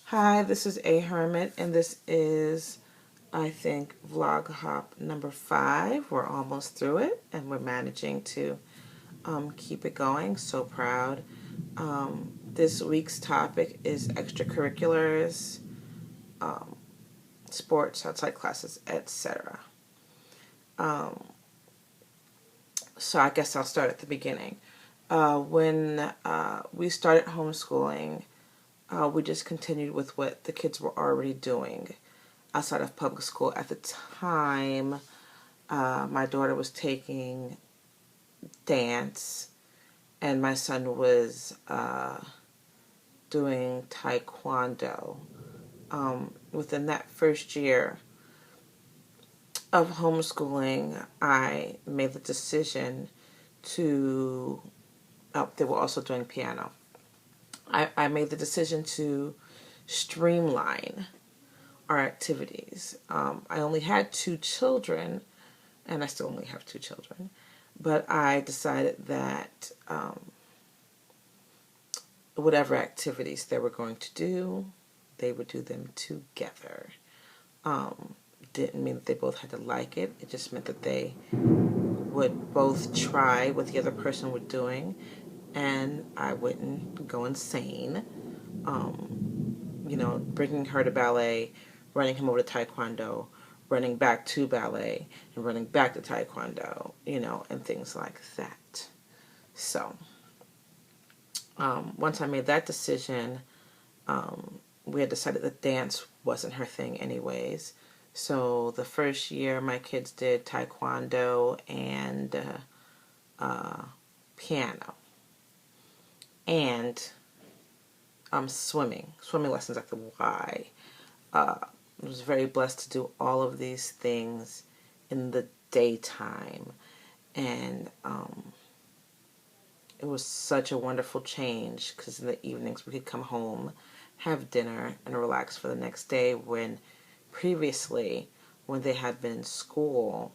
Hi, this is A Hermit, and this is, I think, vlog hop number 5. We're almost through it, and we're managing to keep it going. So proud. This week's topic is extracurriculars, um, sports, outside classes, etc. So I guess I'll start at the beginning. When we started homeschooling, we just continued with what the kids were already doing outside of public school. At the time, my daughter was taking dance, and my son was doing taekwondo. Within that first year of homeschooling, I made the decision to, they were also doing piano. I made the decision to streamline our activities. I only had 2 children, and I still only have 2 children, but I decided that whatever activities they were going to do, they would do them together. Didn't mean that they both had to like it. It just meant that they would both try what the other person was doing, and I wouldn't go insane. Bringing her to ballet, running him over to taekwondo, running back to ballet, and running back to taekwondo, and things like that. So, once I made that decision, we had decided that dance wasn't her thing anyways. So the first year my kids did taekwondo and piano. And swimming lessons at the Y. I was very blessed to do all of these things in the daytime, and it was such a wonderful change because in the evenings we could come home, have dinner, and relax for the next day. When previously, when they had been in school,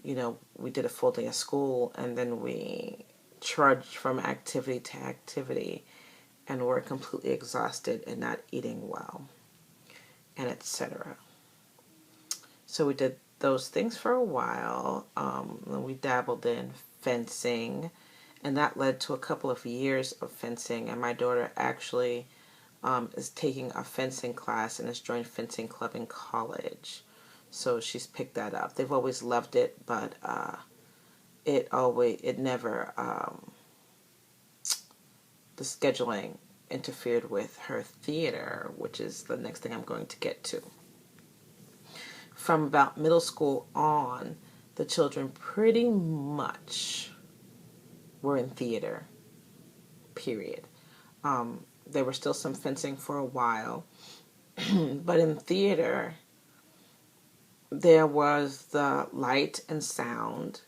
we did a full day of school, and then we trudged from activity to activity, and were completely exhausted and not eating well, and etc. So we did those things for a while. And we dabbled in fencing, and that led to a couple of years of fencing. And my daughter actually is taking a fencing class and has joined fencing club in college. So she's picked that up. They've always loved it, but it never, the scheduling interfered with her theater, which is the next thing I'm going to get to. From about middle school on, the children pretty much were in theater, period. There were still some fencing for a while, but in theater, there was the light and sound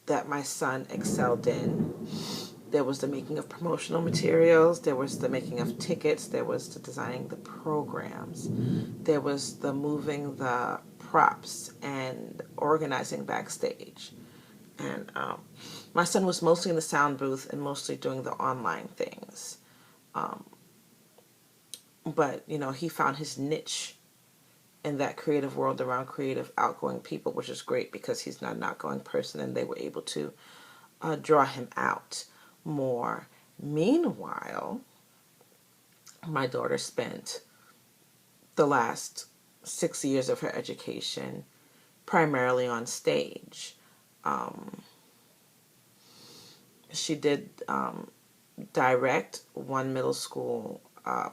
that my son excelled in. There was the making of promotional materials. There was the making of tickets. There was the designing the programs. There was the moving the props and organizing backstage. And my son was mostly in the sound booth and mostly doing the online things. But, he found his niche in that creative world around creative, outgoing people, which is great because he's not an outgoing person, and they were able to draw him out more. Meanwhile, my daughter spent the last 6 years of her education primarily on stage. She did direct one middle school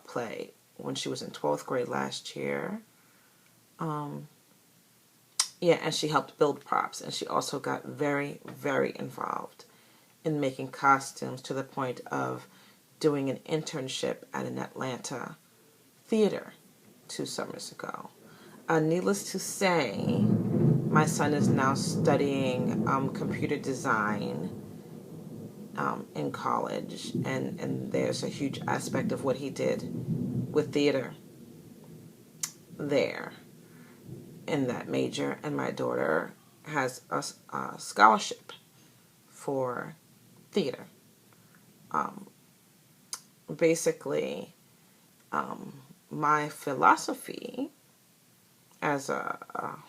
play when she was in 12th grade last year. And she helped build props, and she also got very, very involved in making costumes to the point of doing an internship at an Atlanta theater 2 summers ago. Needless to say, my son is now studying computer design in college, and there's a huge aspect of what he did with theater there in that major, and my daughter has a scholarship for theater. Basically, my philosophy as a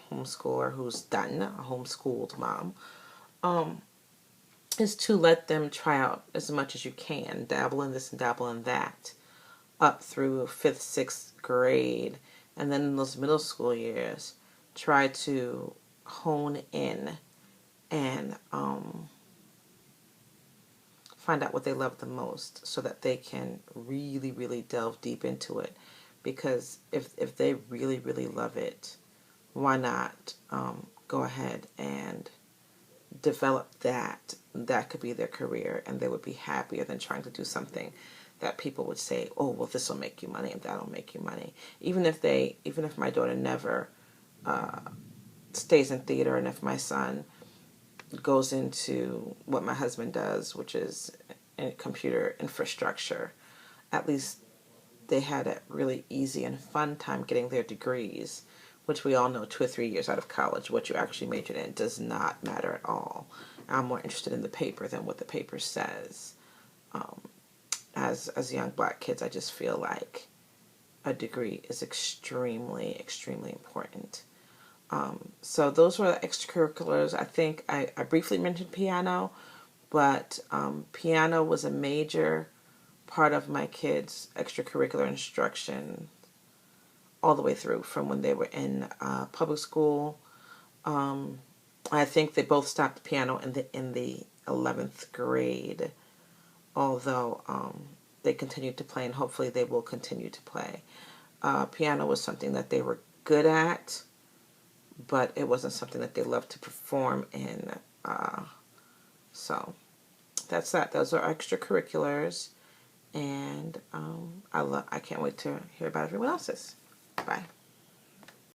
homeschooler who's done, a homeschooled mom, is to let them try out as much as you can, dabble in this and dabble in that, up through 5th, 6th grade. And then in those middle school years, try to hone in and find out what they love the most so that they can really, really delve deep into it. Because if they really, really love it, why not go ahead and develop that? That could be their career, and they would be happier than trying to do something that people would say, oh, well, this will make you money and that'll make you money. Even if my daughter never stays in theater, and if my son goes into what my husband does, which is in computer infrastructure, at least they had a really easy and fun time getting their degrees, which we all know 2 or 3 years out of college, what you actually majored in does not matter at all. I'm more interested in the paper than what the paper says. As young black kids, I just feel like a degree is extremely, extremely important. So those were the extracurriculars. I think I briefly mentioned piano, but piano was a major part of my kids' extracurricular instruction all the way through from when they were in public school. I think they both stopped piano in the 11th grade, although they continued to play, and hopefully they will continue to play. Piano was something that they were good at, but it wasn't something that they loved to perform in. So that's that. Those are extracurriculars, and I can't wait to hear about everyone else's. Bye.